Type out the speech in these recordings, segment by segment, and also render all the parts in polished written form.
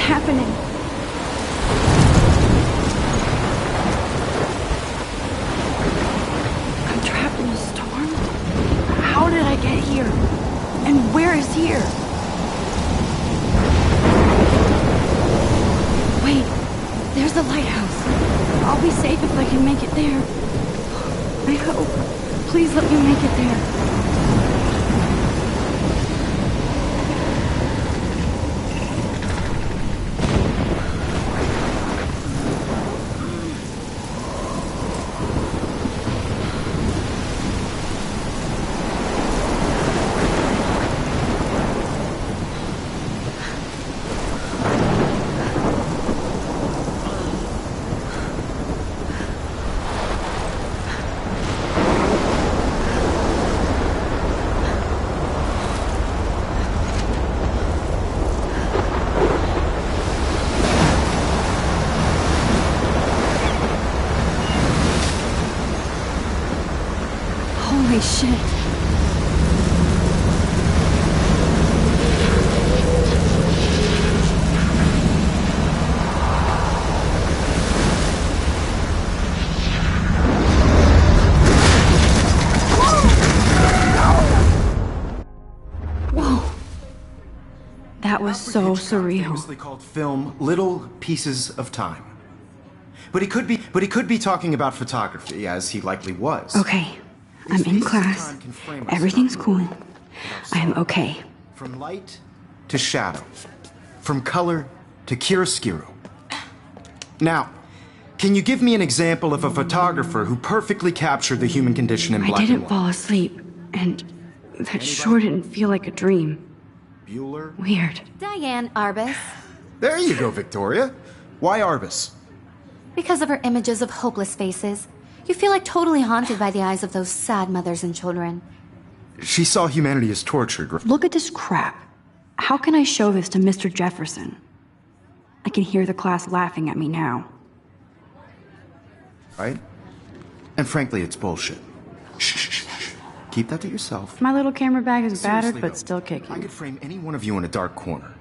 happening? I'm trapped in a storm? How did I get here? And where is here? Wait, there's the lighthouse. I'll be safe if I can make it there. I hope. Please let me make it there. Holy shit. Whoa. That was so surreal. Famously called film Little Pieces of Time. But he could be talking about photography, as he likely was. Okay. I'm in class. Everything's cool. I am okay. From light to shadow. From color to chiaroscuro. Now, can you give me an example of a photographer who perfectly captured the human condition in black and white? I didn't fall asleep, and that sure didn't feel like a dream. Bueller? Weird. Diane Arbus. There you go, Victoria. Why Arbus? Because of her images of hopeless faces. You feel like totally haunted by the eyes of those sad mothers and children. She saw humanity as tortured. Look at this crap. How can I show this to Mr. Jefferson? I can hear the class laughing at me now. Right? And frankly, it's bullshit. Shh. Keep that to yourself. My little camera bag is battered, Seriously, but though, still kicking. I could frame any one of you in a dark corner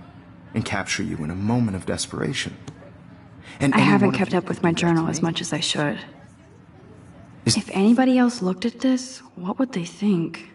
and capture you in a moment of desperation. And I haven't kept up with my journal as much as I should. If anybody else looked at this, what would they think?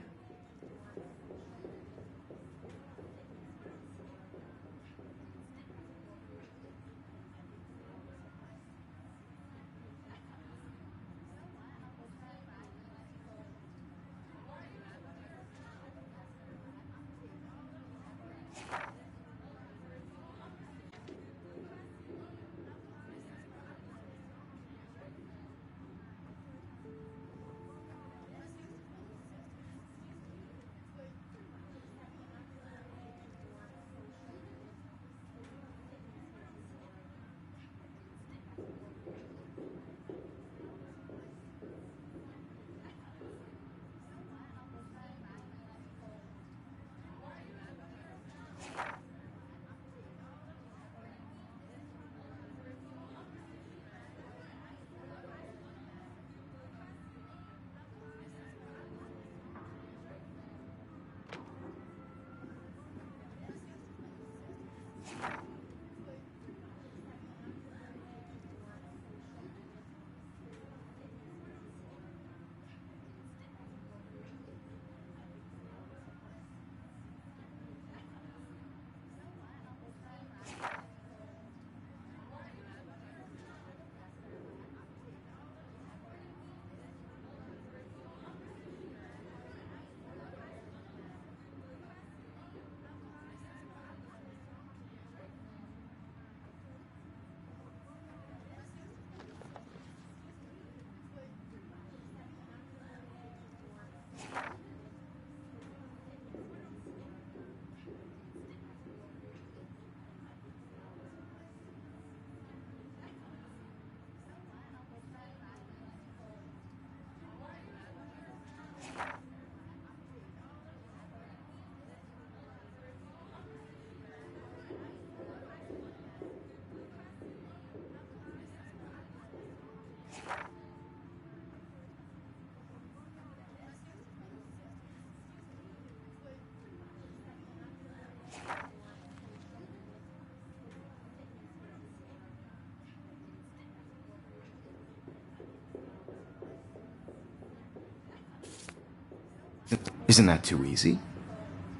Isn't that too easy?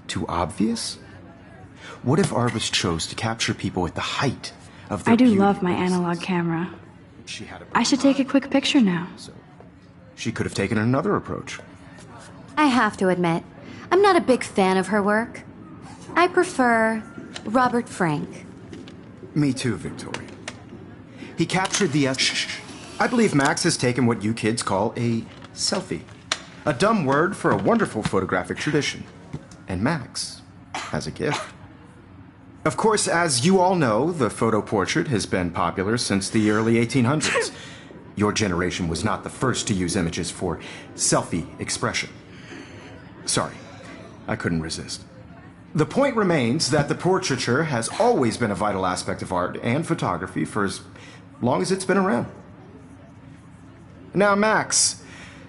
Too obvious? What if Arvis chose to capture people at the height of their I do beauty? love my analog camera. She had a I should take a quick picture now. So she could have taken another approach. I have to admit, I'm not a big fan of her work. I prefer Robert Frank. Me too, Victoria. He captured the I believe Max has taken what you kids call a selfie. A dumb word for a wonderful photographic tradition. And Max has a gift. Of course, as you all know, the photo portrait has been popular since the early 1800s. Your generation was not the first to use images for selfie expression. Sorry, I couldn't resist. The point remains that the portraiture has always been a vital aspect of art and photography for as long as it's been around. Now, Max,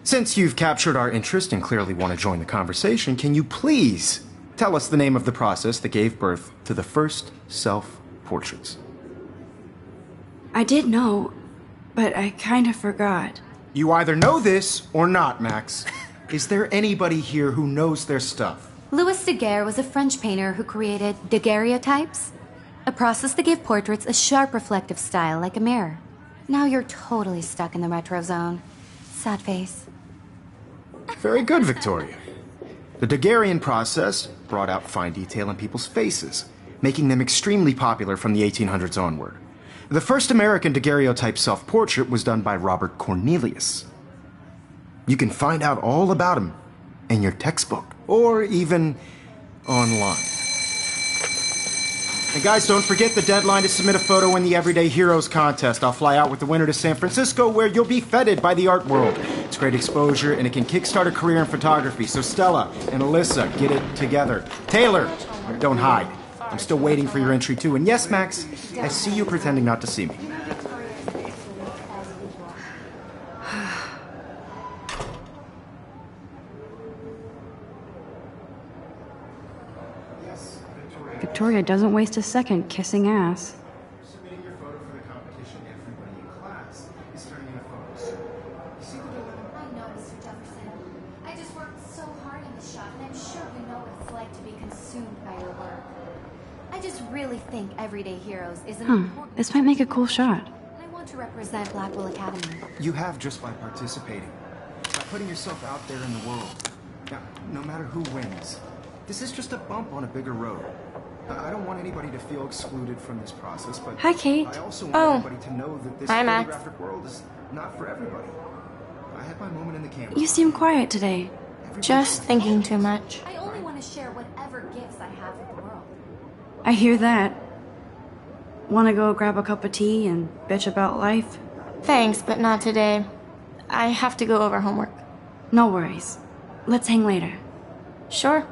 since you've captured our interest and clearly want to join the conversation, can you please tell us the name of the process that gave birth to the first self-portraits? I did know, but I kind of forgot. You either know this or not, Max. Is there anybody here who knows their stuff? Louis Daguerre was a French painter who created daguerreotypes, a process that gave portraits a sharp reflective style like a mirror. Now you're totally stuck in the retro zone. Sad face. Very good, Victoria. The Daguerrean process brought out fine detail in people's faces, making them extremely popular from the 1800s onward. The first American daguerreotype self-portrait was done by Robert Cornelius. You can find out all about him in your textbook, or even online. And guys, don't forget the deadline to submit a photo in the Everyday Heroes contest. I'll fly out with the winner to San Francisco, where you'll be feted by the art world. It's great exposure, and it can kickstart a career in photography. So Stella and Alyssa, get it together. Taylor, don't hide. I'm still waiting for your entry, too. And yes, Max, I see you pretending not to see me. Victoria doesn't waste a second kissing ass. Submitting your photo for the competition, everybody in class is turning in a photo soon. You see the dilemma? I know, Mr. Jefferson. I just worked so hard in the shop, and I'm sure you know what it's like to be consumed by your work. I just really think Everyday Heroes is an important... This might make a cool shot. I want to represent Blackwell Academy. You have just by participating, by putting yourself out there in the world. Now, no matter who wins, this is just a bump on a bigger road. I don't want anybody to feel excluded from this process, but Hi, Kate. I also want everybody to know that this Hi, Max. photographic world is not for everybody. I had my moment in the camera. You seem quiet today. Just thinking too much. I only want to share whatever gifts I have with the world. I hear that. Want to go grab a cup of tea and bitch about life? Thanks, but not today. I have to go over homework. No worries. Let's hang later. Sure.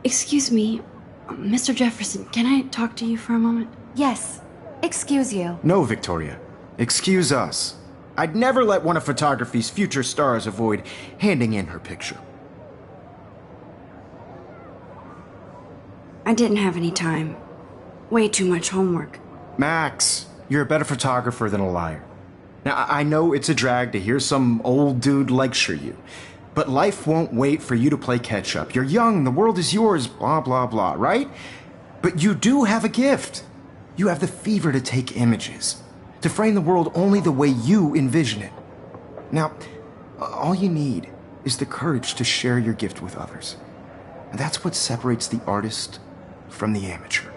Excuse me, Mr. Jefferson, can I talk to you for a moment? Yes. Excuse you. No, Victoria. Excuse us. I'd never let one of photography's future stars avoid handing in her picture. I didn't have any time. Way too much homework. Max, you're a better photographer than a liar. Now, I know it's a drag to hear some old dude lecture you, but life won't wait for you to play catch-up. You're young, the world is yours, blah, blah, blah, right? But you do have a gift. You have the fever to take images, to frame the world only the way you envision it. Now, all you need is the courage to share your gift with others. And that's what separates the artist from the amateur.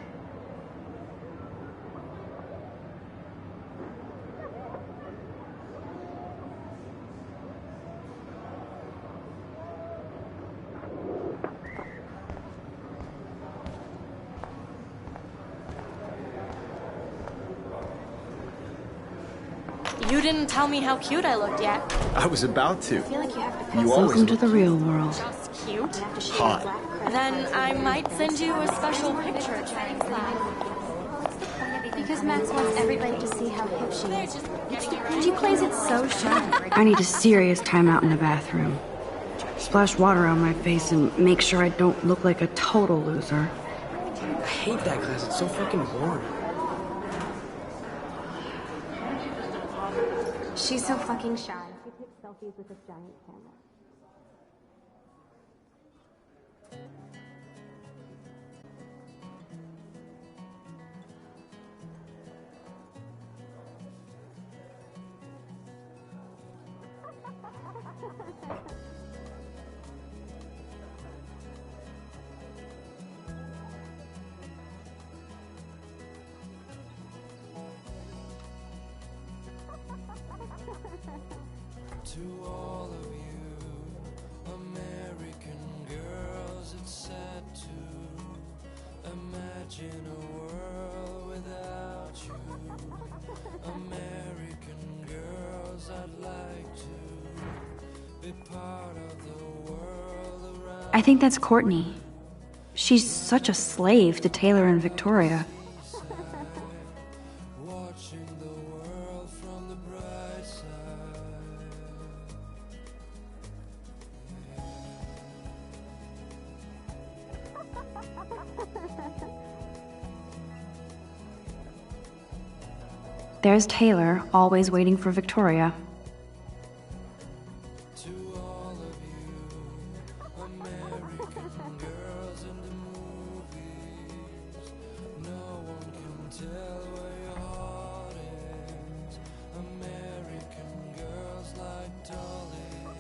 You didn't tell me how cute I looked yet. I was about to. I feel like you have to You always Welcome to look the real world. just cute. hot. Then I might send you a special picture during class. Because Max wants everybody to see how hip she is. She plays it so shy. I need a serious timeout in the bathroom. Splash water on my face and make sure I don't look like a total loser. I hate that class. It's so fucking boring. She's so fucking shy. She takes selfies with this giant camera. To all of you, American girls, it's sad to imagine a world without you. American girls, I'd like to be part of the world around. I think that's Courtney. She's such a slave to Taylor and Victoria. Watching the world from the bright side. There's Taylor, always waiting for Victoria. To all of you, American girls in the movies, no one can tell where your heart is. American girls like dollies,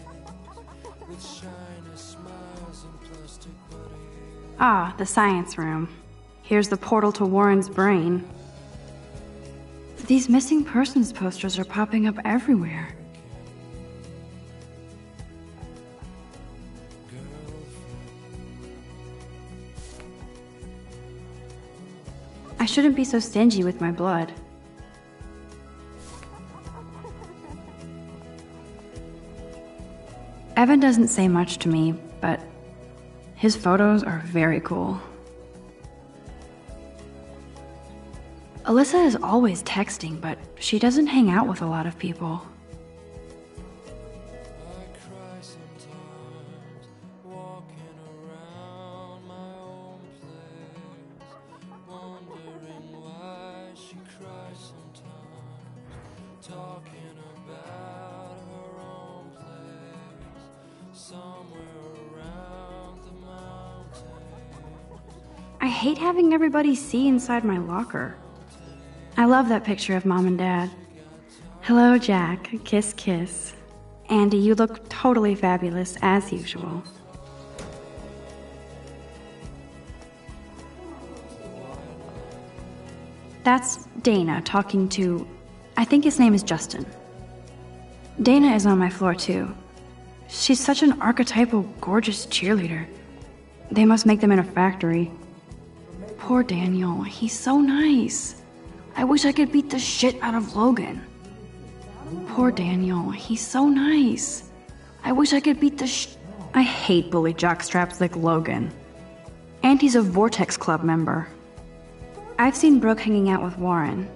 with shiny smiles and plastic bodies. Ah, the science room. Here's the portal to Warren's brain. These missing persons posters are popping up everywhere. I shouldn't be so stingy with my blood. Evan doesn't say much to me, but his photos are very cool. Alyssa is always texting, but she doesn't hang out with a lot of people. I cry sometimes, walking around my own place, wondering why she cries sometimes, talking about her own place, somewhere around the mountains. I hate having everybody see inside my locker. I love that picture of Mom and Dad. Hello, Jack. Kiss, kiss. Andy, you look totally fabulous, as usual. That's Dana talking to... I think his name is Justin. Dana is on my floor, too. She's such an archetypal, gorgeous cheerleader. They must make them in a factory. Poor Daniel. He's so nice. I wish I could beat the shit out of Logan. Poor Daniel, he's so nice. I wish I could beat the I hate bully jockstraps like Logan. And he's a Vortex Club member. I've seen Brooke hanging out with Warren.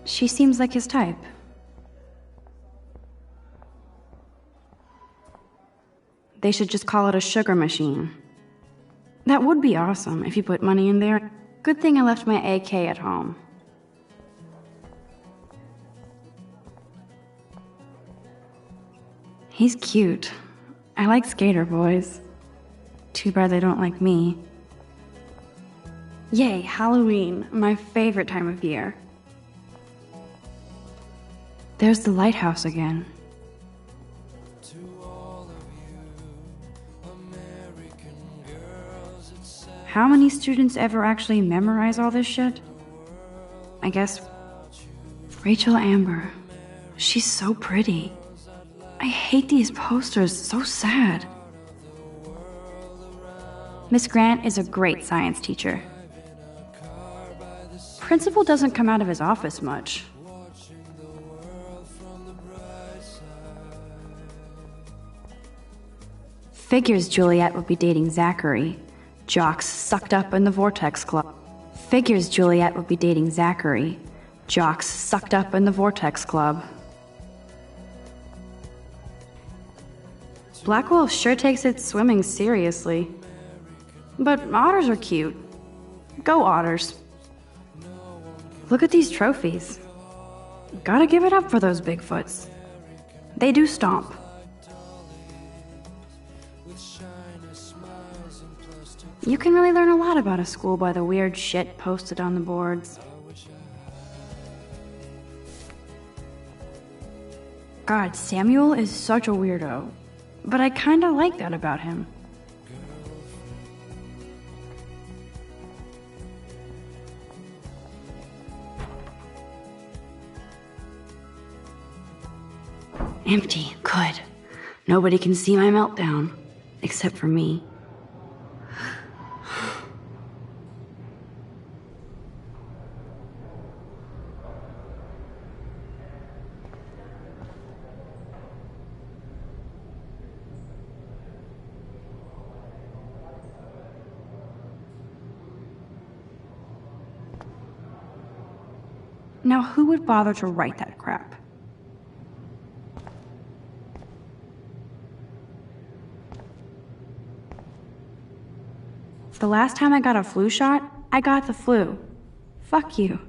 She seems like his type. They should just call it a sugar machine. That would be awesome if you put money in there. Good thing I left my AK at home. He's cute. I like skater boys. Too bad they don't like me. Yay, Halloween, my favorite time of year. There's the lighthouse again. To all of you, American girls, it's sad. How many students ever actually memorize all this shit? I guess Rachel Amber. She's so pretty. I hate these posters, so sad. Miss Grant is a great science teacher. Principal doesn't come out of his office much. Figures Juliet would be dating Zachary. Jocks sucked up in the Vortex Club. Figures Juliet would be dating Zachary. Jocks sucked up in the Vortex Club. Black Wolf sure takes its swimming seriously. But otters are cute. Go otters. Look at these trophies. Gotta give it up for those Bigfoots. They do stomp. You can really learn a lot about a school by the weird shit posted on the boards. God, Samuel is such a weirdo. But I kinda like that about him. Empty. Good. Nobody can see my meltdown. Except for me. Now, who would bother to write that crap? The last time I got a flu shot, I got the flu. Fuck you.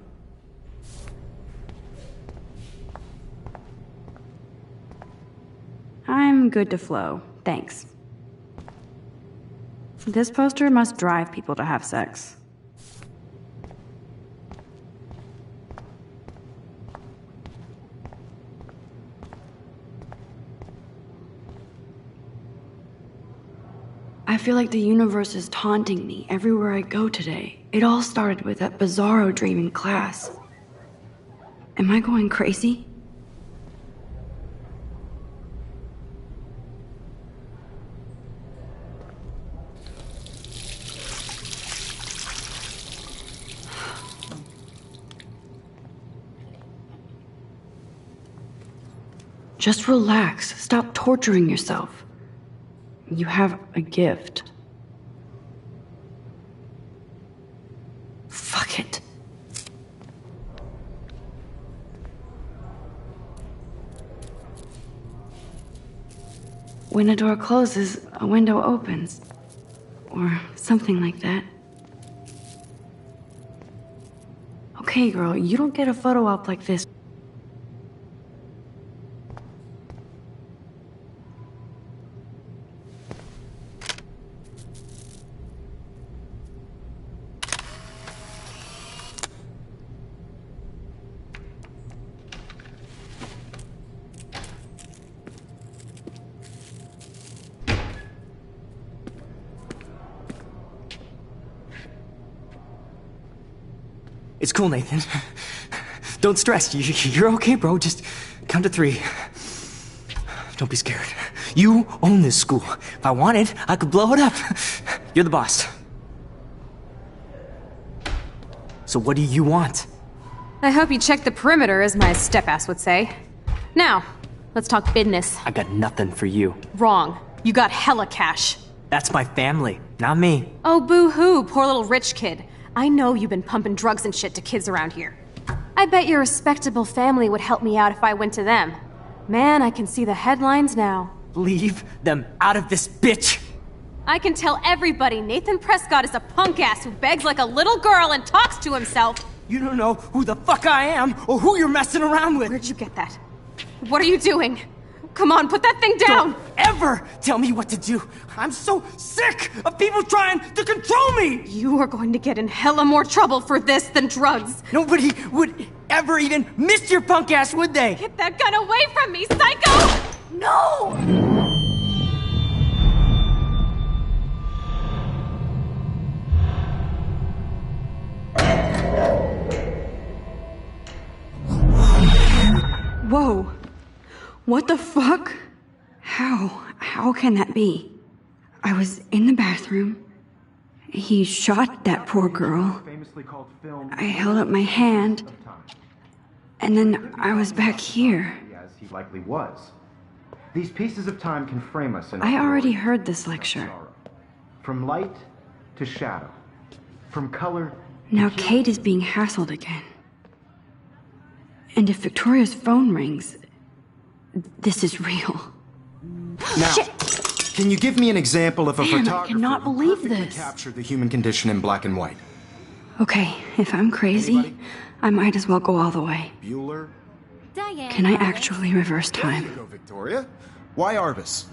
I'm good to flow, thanks. This poster must drive people to have sex. I feel like the universe is taunting me everywhere I go today. It all started with that bizarro dream in class. Am I going crazy? Just relax. Stop torturing yourself. You have a gift. Fuck it. When a door closes, a window opens. Or something like that. Okay, girl, you don't get a photo op like this. It's cool, Nathan. Don't stress. You're okay, bro. Just count to 3. Don't be scared. You own this school. If I wanted, I could blow it up. You're the boss. So what do you want? I hope you checked the perimeter, as my step-ass would say. Now, let's talk business. I got nothing for you. Wrong. You got hella cash. That's my family, not me. Oh, boo-hoo, poor little rich kid. I know you've been pumping drugs and shit to kids around here. I bet your respectable family would help me out if I went to them. Man, I can see the headlines now. Leave them out of this bitch! I can tell everybody Nathan Prescott is a punk ass who begs like a little girl and talks to himself. You don't know who the fuck I am or who you're messing around with. Where'd you get that? What are you doing? Come on, put that thing down! Don't ever tell me what to do! I'm so sick of people trying to control me! You are going to get in hella more trouble for this than drugs. Nobody would ever even miss your punk ass, would they? Get that gun away from me, psycho! No! Whoa. What the fuck? How can that be? I was in the bathroom. He shot that poor girl. I held up my hand. And then I was back here. As he likely was. These pieces of time can frame us in... I already heard this lecture. From light to shadow. From color... Now Kate is being hassled again. And if Victoria's phone rings, this is real. Now, Shit. Can you give me an example of a Man, I photographer cannot who believe perfectly this. captured the human condition in black and white? Okay, if I'm crazy, Anybody? I might as well go all the way. Bueller? Diane. Can I actually reverse There you time? go, Victoria. Why Arbus?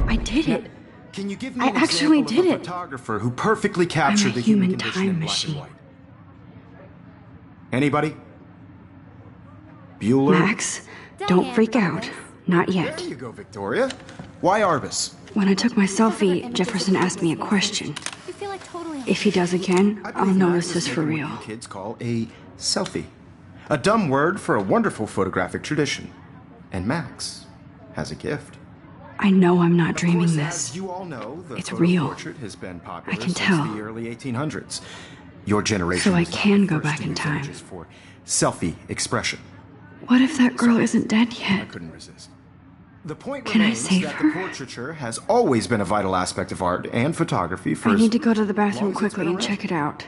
I did it. Can you give me I an actually example did of a it. photographer who perfectly captured the human condition time in black machine. and white? Anybody? Bueller? Max, don't freak out. Not yet. There you go, Victoria. Why Arbus? When I took my selfie, Jefferson asked me a question. You feel like totally. If he does again, I I'll believe know Max this is is for making real. what you kids call a selfie. A dumb word for a wonderful photographic tradition. And Max has a gift. I know I'm not Of dreaming course, this. as you all know, the It's photo real. portrait has been popular I can since tell. the early 1800s. Your generation So I was not can the go first back to in use time. images for selfie expression. What if that girl isn't dead I yet? couldn't resist. The point Can I remains save that her? the portraiture has always been a vital aspect of art and photography for I as need to go to the long bathroom as it's quickly been and around. check it out.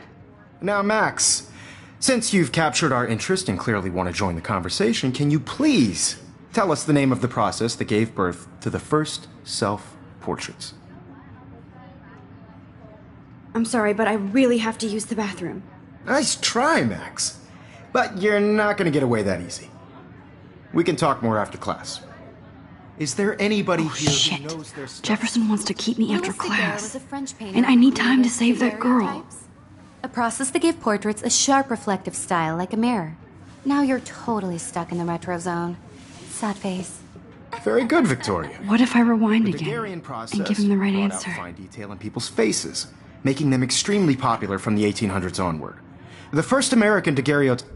Now, Max, since you've captured our interest and clearly want to join the conversation, can you please tell us the name of the process that gave birth to the first self-portraits? I'm sorry, but I really have to use the bathroom. Nice try, Max. But you're not going to get away that easy. We can talk more after class. Is there anybody here Shit. who knows their stuff? Jefferson wants to keep me after Louis Daguerre class. was a French painter And I need who time to created save that girl. daguerreotypes, a process that gave portraits a sharp reflective style like a mirror. Now you're totally stuck in the retro zone. Sad face. Very good, Victoria. What if I rewind The again Daguerrean process and give him the right brought answer? out fine detail in people's faces, making them extremely popular from the 1800s onward. The first American daguerreotype...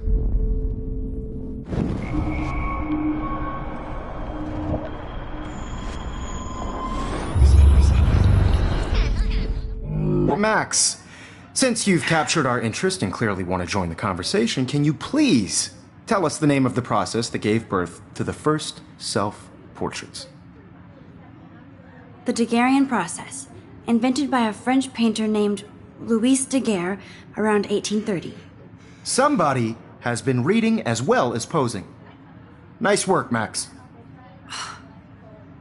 Max, since you've captured our interest and clearly want to join the conversation, can you please tell us the name of the process that gave birth to the first self-portraits? The Daguerrean process, invented by a French painter named Louis Daguerre around 1830. Somebody has been reading as well as posing. Nice work, Max.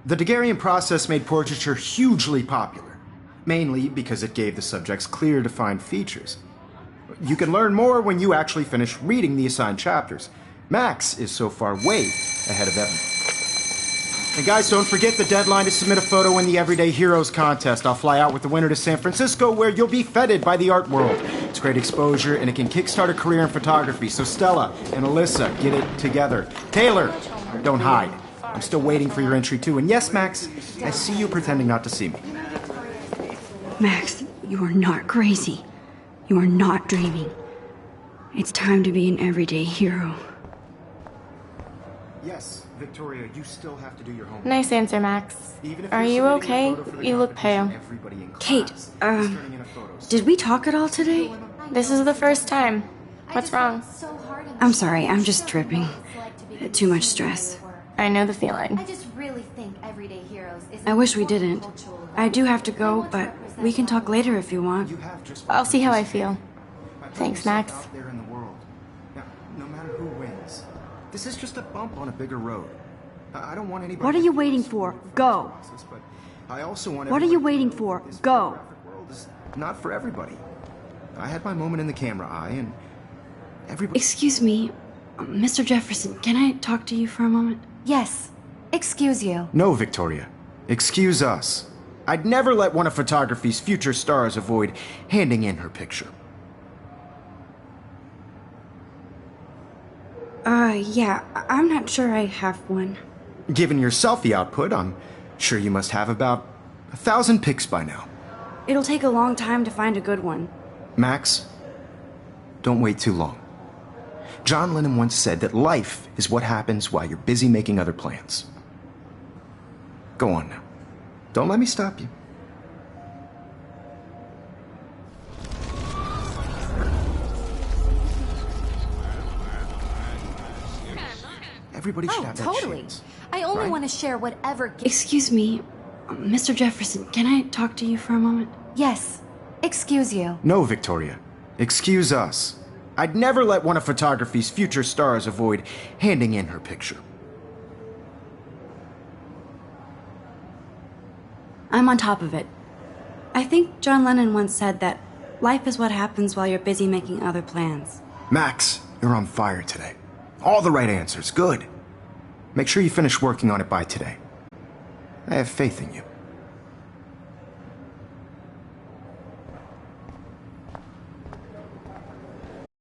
The Daguerrean process made portraiture hugely popular, mainly because it gave the subjects clear, defined features. You can learn more when you actually finish reading the assigned chapters. Max is so far way ahead of Evan. And guys, don't forget the deadline to submit a photo in the Everyday Heroes contest. I'll fly out with the winner to San Francisco, where you'll be feted by the art world. It's great exposure, and it can kickstart a career in photography. So Stella and Alyssa, get it together. Taylor, don't hide. I'm still waiting for your entry, too. And yes, Max, I see you pretending not to see me. Max, you are not crazy. You are not dreaming. It's time to be an everyday hero. Yes, Victoria, you still have to do your homework. Nice answer, Max. Even if Are you're you submitting a okay? photo for the You look competition, pale. everybody in Kate, class is turning in a photo. Did we talk at all today? This is the first time. What's wrong? I'm sorry, I'm just tripping. Too much stress. I know the feeling. I just really think Everyday Heroes is. I wish we didn't. I do have to go, but we can talk later if you want. You have just I'll see how I feel. Thanks, Max. Out there in the world. Now, no matter who wins, this is just a bump on a bigger road. I don't want anybody. What are to you feel waiting this for? process, Go. but I also want. What are you everybody to waiting know for? that this Go. photographic world is not for everybody. I had my moment in the camera eye, and everybody. Excuse me, Mr. Jefferson, can I talk to you for a moment? Yes. Excuse you. No, Victoria. Excuse us. I'd never let one of photography's future stars avoid handing in her picture. Yeah, I'm not sure I have one. Given your selfie output, I'm sure you must have about 1,000 pics by now. It'll take a long time to find a good one. Max, don't wait too long. John Lennon once said that life is what happens while you're busy making other plans. Go on now. Don't let me stop you. Everybody should have that totally. chance. I only right? want to share whatever. Excuse me, Mr. Jefferson, can I talk to you for a moment? Yes. Excuse you. No, Victoria. Excuse us. I'd never let one of photography's future stars avoid handing in her picture. I'm on top of it. I think John Lennon once said that life is what happens while you're busy making other plans. Max, you're on fire today. All the right answers. Good. Make sure you finish working on it by today. I have faith in you.